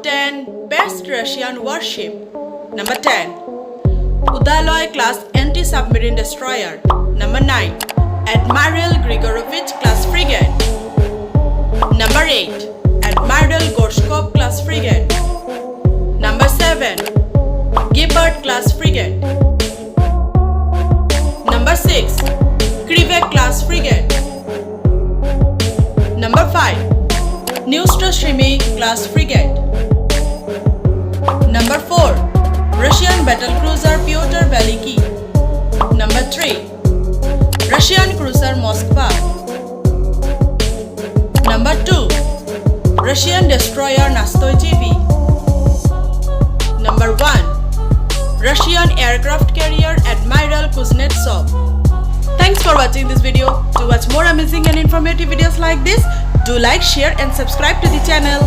10 Best Russian Warship. Number 10 Udaloy class anti-submarine destroyer. Number 9 Admiral Grigorovich class frigate. Number 8 Admiral Gorshkov class frigate. Number 7 Gibbard class frigate. Number 6 Krivek class frigate. Number 5 Neustrashimy class frigate. Number 4 Russian battlecruiser Pyotr Veliki. Number 3 Russian cruiser Moskva. Number 2 Russian destroyer Nastoyevsky. Number 1 Russian aircraft carrier Admiral Kuznetsov. Thanks for watching this video. To watch more amazing and informative videos like this, do like, share and subscribe to the channel.